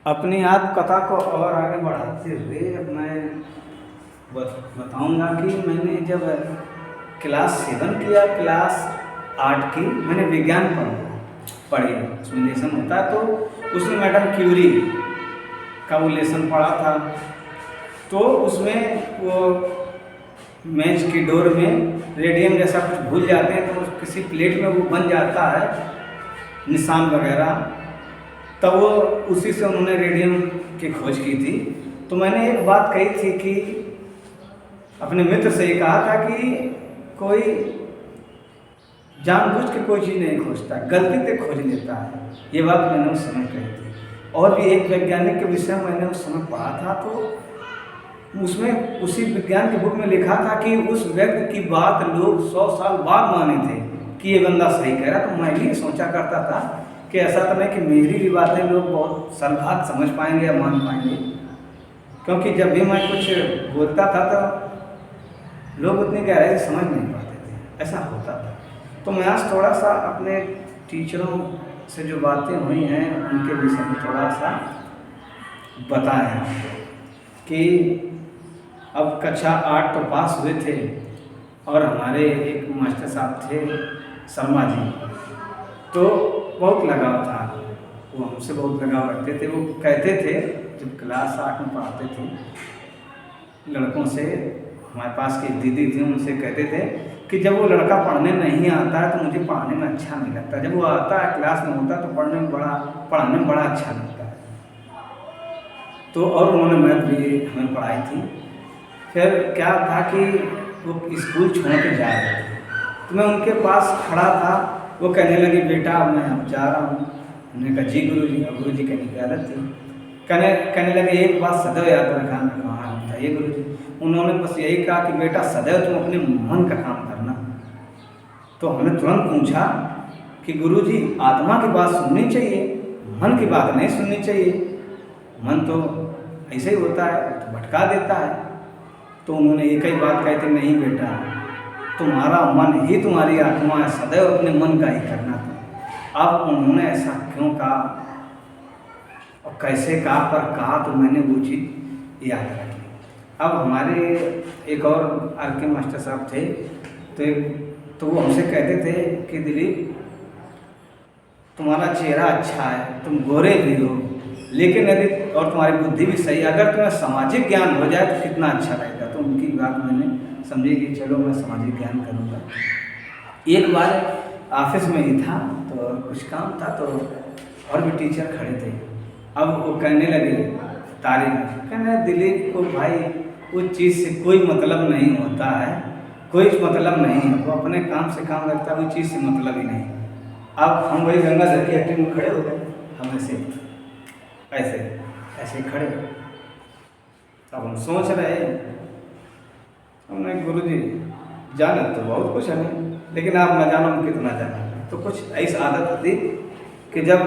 अपनी आत्मकथा को और आगे बढ़ाते हुए अब मैं बताऊंगा कि मैंने जब क्लास 7 की या क्लास 8 की मैंने विज्ञान पढ़ी, उसमें लेसन होता है तो उसमें मैडम क्यूरी का वो लेसन पढ़ा था। तो उसमें वो मेज की डोर में रेडियम जैसा कुछ भूल जाते हैं तो किसी प्लेट में वो बन जाता है निशान वगैरह, तब वो उसी से उन्होंने रेडियम की खोज की थी। तो मैंने एक बात कही थी कि अपने मित्र से ये कहा था कि कोई जानबूझ के कोई चीज़ नहीं खोजता, गलती से खोज लेता है। ये बात मैंने उस समय कही थी। और भी एक वैज्ञानिक के विषय में मैंने उस समय पढ़ा था, तो उसमें उसी विज्ञान की बुक में लिखा था कि उस व्यक्ति की बात लोग 100 साल बाद माने थे कि ये बंदा सही कह रहा। तो मैं भी सोचा करता था कि ऐसा तो नहीं कि मेरी भी बातें लोग बहुत साल बाद समझ पाएंगे या मान पाएंगे, क्योंकि जब भी मैं कुछ बोलता था तो लोग उतनी गहराई से समझ नहीं पाते थे, ऐसा होता था। तो मैं आज थोड़ा सा अपने टीचरों से जो बातें हुई हैं उनके विषय में थोड़ा सा बताएं कि अब कक्षा 8 तो पास हुए थे और हमारे एक मास्टर साहब थे शर्मा जी, तो बहुत लगाव था, वो हमसे बहुत लगाव रखते थे। वो कहते थे जब क्लास 8 में पढ़ाते थे लड़कों से, हमारे पास की दीदी थी उनसे कहते थे कि जब वो लड़का पढ़ने नहीं आता है तो मुझे पढ़ाने में अच्छा नहीं लगता, जब वो आता है क्लास में होता है तो पढ़ाने में बड़ा अच्छा लगता है। तो और उन्होंने मैथ भी हमें पढ़ाई थी। फिर क्या था कि वो स्कूल छोड़ के जा रहे थे तो मैं उनके पास खड़ा था, वो कहने लगी बेटा मैं अब जा रहा हूँ। हमने कहा जी गुरुजी। अब गुरुजी कहने की आदत थी, कहने लगे एक बात सदैव याद रखना। हाँ बताइए गुरुजी। उन्होंने बस यही कहा कि बेटा सदैव तुम अपने मन का काम करना। तो हमने तुरंत पूछा कि गुरुजी आत्मा की बात सुननी चाहिए, मन की बात नहीं सुननी चाहिए, मन तो ऐसे ही होता है तो भटका देता है। तो उन्होंने एक ही बात कही थी, नहीं बेटा तुम्हारा मन ही तुम्हारी आत्मा है, सदैव अपने मन का ही करना था। अब उन्होंने ऐसा क्यों कहा और कैसे कहा, पर कहा तो मैंने वो चीज़ याद रखी। अब हमारे एक और आर के मास्टर साहब थे, तो वो हमसे कहते थे कि दिलीप तुम्हारा चेहरा अच्छा है, तुम गोरे भी हो, लेकिन यदि और तुम्हारी बुद्धि भी सही, अगर तुम्हें सामाजिक ज्ञान हो जाए तो कितना अच्छा रहेगा। तो उनकी बात मैंने समझी कि चलो मैं सामाजिक ज्ञान करूँगा। एक बार ऑफिस में ही था तो कुछ काम था, तो और भी टीचर खड़े थे। अब वो कहने लगे तारीफ, कहने दिलीप को भाई उस चीज़ से कोई मतलब नहीं होता है, कोई मतलब नहीं है, वो अपने काम से काम रखता है, वो चीज़ से मतलब ही नहीं। अब हम वही गंगाधर की हट्टी में खड़े हो गए, हम ऐसे खड़े। अब हम सोच रहे हमने गुरुजी जाने तो बहुत कुछ है, लेकिन आप न जानो हम कितना जाना। तो कुछ ऐसी आदत होती कि जब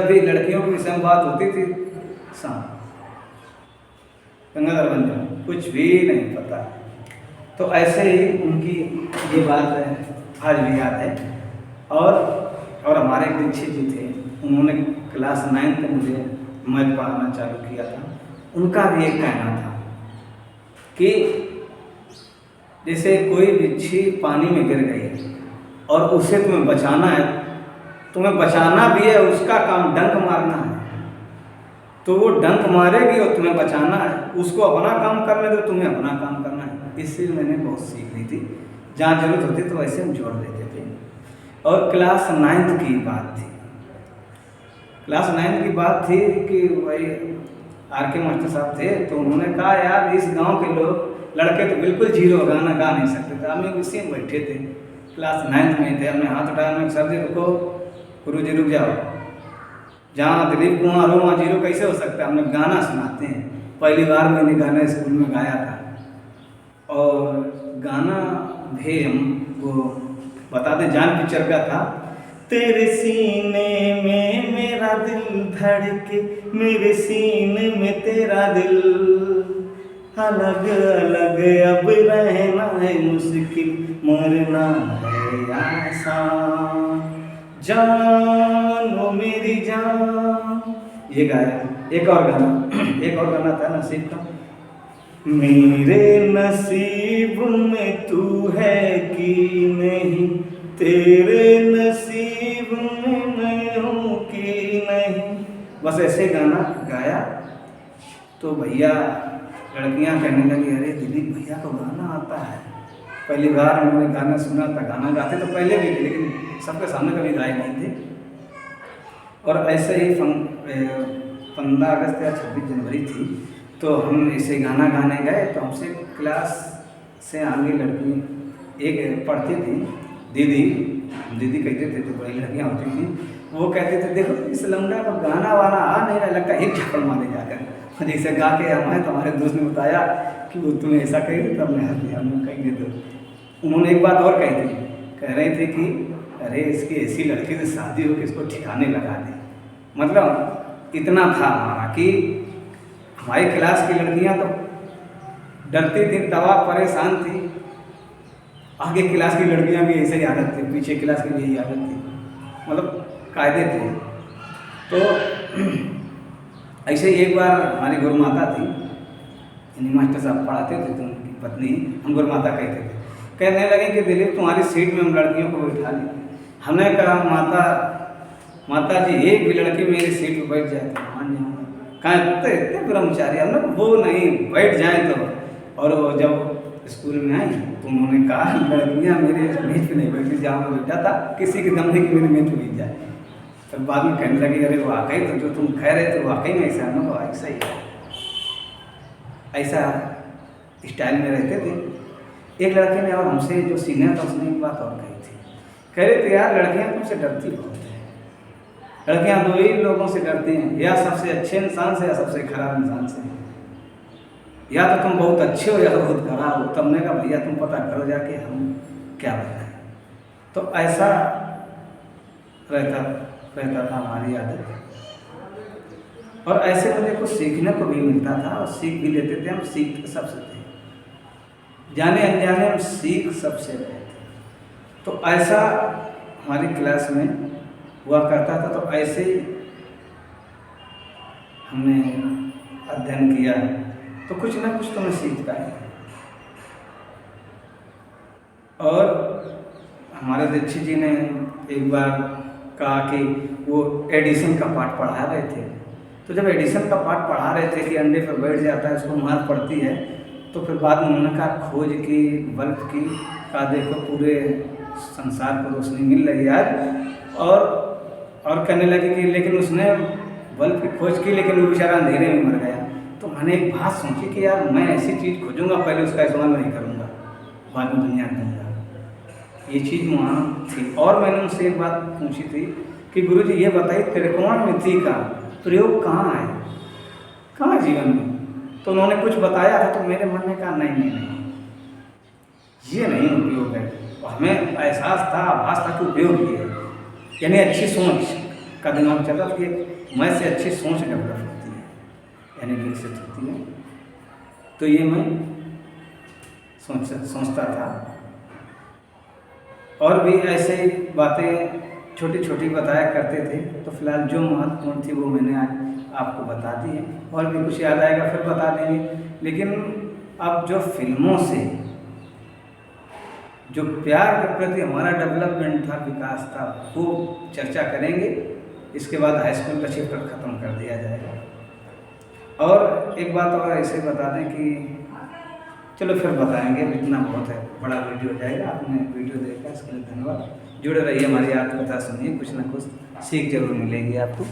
भी लड़कियों की विषय में बात होती थी गंगाधर बन जाओ, कुछ भी नहीं पता। तो ऐसे ही उनकी ये बात आज भी याद है। और हमारे एक दीक्षित जी थे, उन्होंने क्लास 9 में मुझे मैथ पढ़ाना चालू किया था। उनका भी एक कहना था कि जैसे कोई बिच्छी पानी में गिर गई और उसे तुम्हें बचाना है, तुम्हें बचाना भी है, उसका काम डंक मारना है, तो वो डंक मारेगी और तुम्हें बचाना है, उसको अपना काम करने दो, तुम्हें अपना काम करना है। इससे मैंने बहुत सीख ली थी, जहाँ जरूरत होती तो वैसे हम जोड़ देते थे। और क्लास 9 की बात थी, क्लास 9 की बात थी कि वही आर के मास्टर साहब थे, तो उन्होंने कहा यार इस गांव के लोग लड़के तो बिल्कुल जीरो गाना गा नहीं सकते थे। हम उसी में बैठे थे, क्लास 9 में थे, हमने हाथ उठाया, मैं सर जी रुको, गुरुजी रुक जाओ, जहाँ दिलीप कुमार हो वहाँ जीरो कैसे हो सकता है, हम लोग गाना सुनाते हैं। पहली बार मैंने गाना स्कूल में गाया था, और गाना भी हम वो बता दें जान पिक्चर का था। तेरे सीने में मेरा दिल धड़के, मेरे सीने में तेरा दिल, अलग अलग अब रहना है मुश्किल, मरना है आसान, जान ओ मेरी जान, ये गाया। एक और गाना था नसीब का, मेरे नसीब में तू है कि नहीं, तेरे नसीब में मैं हूँ कि नहीं, बस ऐसे गाना गाया। तो भैया लड़कियां कहने लगी, अरे दिलीप भैया को गाना आता है। पहली बार उन्होंने गाना सुना था। गाना गाते तो पहले भी थे, लेकिन सबके सामने कभी गाए नहीं थे। और ऐसे ही 15 अगस्त या 26 जनवरी थी, तो हम ऐसे गाना गाने गए। तो हमसे क्लास से आगे लड़की एक पढ़ती थी, दीदी कहते थे, तो बड़ी लड़कियाँ होती थी, वो कहते थे देखो इस लौंडा को गाना वाना आ नहीं रहा, लगता एक झपड़ मारे जाकर। जैसे गा के हमारे तुम्हारे दोस्त ने बताया कि वो तुम्हें ऐसा कही, तब मैं हंस दिया, हमने कही नहीं। तो उन्होंने एक बात और कही थी, कह रही थी कि अरे इसकी ऐसी लड़की से शादी हो कि इसको ठिकाने लगा दे। मतलब इतना था हमारा कि हमारी क्लास की लड़कियां तो डरती थी, दवा परेशान थी। आगे क्लास की लड़कियां भी ऐसे ही आदत थी, पीछे क्लास की भी यही आदत थी, मतलब कायदे थे। तो ऐसे ही एक बार हमारी गुरु माता थी, यानी मास्टर साहब पढ़ाते थे, तो उनकी पत्नी हम गुरु माता कहते थे, कहने लगे कि दिलीप तुम्हारी सीट में हम लड़कियों को बैठा लें। हमने कहा माता जी एक भी लड़की मेरी सीट पर बैठ जाए तो मान जाऊँगा। कहाँ इतने ब्रह्मचारी, हम लोग वो नहीं बैठ जाए तो। और वो जब स्कूल में आई तो उन्होंने कहा लड़कियाँ मेरे मेज पे नहीं बैठी, जहाँ मैं बैठा था किसी की दम नहीं कि मेरे मेज पे बैठ जाए। फिर बाद में कहने लगी अरे वाकई तो जो तुम कह रहे थे वाकई में ऐसा हम लोग ऐसा ही है, ऐसा स्टाइल में रहते थे। एक लड़के ने और हमसे जो सीनियर था उसने एक बात और कही थी, कह रहे थे यार लड़कियां तुमसे डरती बहुत है, लड़कियां दो ही लोगों से डरती हैं, या सबसे अच्छे इंसान से या सबसे खराब इंसान से। या तो तुम बहुत अच्छे हो या तो बहुत खराब हो। तब ने कहा भैया तुम पता करो जाके हम क्या बताएं। तो ऐसा रहता था हमारी आदत। और ऐसे मुझे कुछ सीखने को भी मिलता था और सीख भी लेते थे। हम सीखते सबसे थे, जाने अनजाने हम सीख सबसे रहे थे। तो ऐसा हमारी क्लास में हुआ करता था। तो ऐसे ही हमने अध्ययन किया तो कुछ ना कुछ तो मैं सीख पाया। और हमारे दीक्षित जी ने एक बार कहा कि वो एडिशन का पाठ पढ़ा रहे थे। तो जब एडिशन का पाठ पढ़ा रहे थे कि अंडे पर बैठ जाता है उसको मार पड़ती है, तो फिर बाद में उन्होंने कहा खोज की, बल्ब की, कहा देखो पूरे संसार को रोशनी मिल रही है आज। और कहने लगे कि लेकिन उसने बल्ब की खोज की लेकिन वो बेचारा अंधेरे में मर गया। तो मैंने एक बात सोची कि यार मैं ऐसी चीज़ खोजूंगा, पहले उसका इस्तेमाल नहीं करूंगा, बाद में दुनिया दूंगा। ये चीज़ वहाँ थी। और मैंने उनसे एक बात पूछी थी कि गुरुजी ये बताइए त्रिकोणमिति का प्रयोग कहाँ है, कहाँ जीवन में? तो उन्होंने कुछ बताया था तो मेरे मन में कहा नहीं ये नहीं उपयोग है। और हमें एहसास था, आभास था कि उपयोग ये है, यानी अच्छी सोच का दिमाग चल रहा कि मैं से अच्छी सोच डेवलप होती है, यानी विकसित होती है। तो ये मैं सोचता था। और भी ऐसे बातें छोटी छोटी बताया करते थे। तो फिलहाल जो महत्वपूर्ण थी वो मैंने आज आपको बता दी है। और भी कुछ याद आएगा फिर बता देंगे। लेकिन अब जो फिल्मों से जो प्यार के प्रति हमारा डेवलपमेंट था, विकास था, वो चर्चा करेंगे। इसके बाद हाई स्कूल का चैप्टर ख़त्म कर दिया जाएगा। और एक बात और ऐसे बता दें कि चलो फिर बताएंगे, इतना बहुत है, बड़ा वीडियो हो जाएगा। आपने वीडियो देखा इसके लिए धन्यवाद। जुड़े रहिए, हमारी आत्मकथा सुनिए, कुछ ना कुछ सीख जरूर मिलेगी आपको।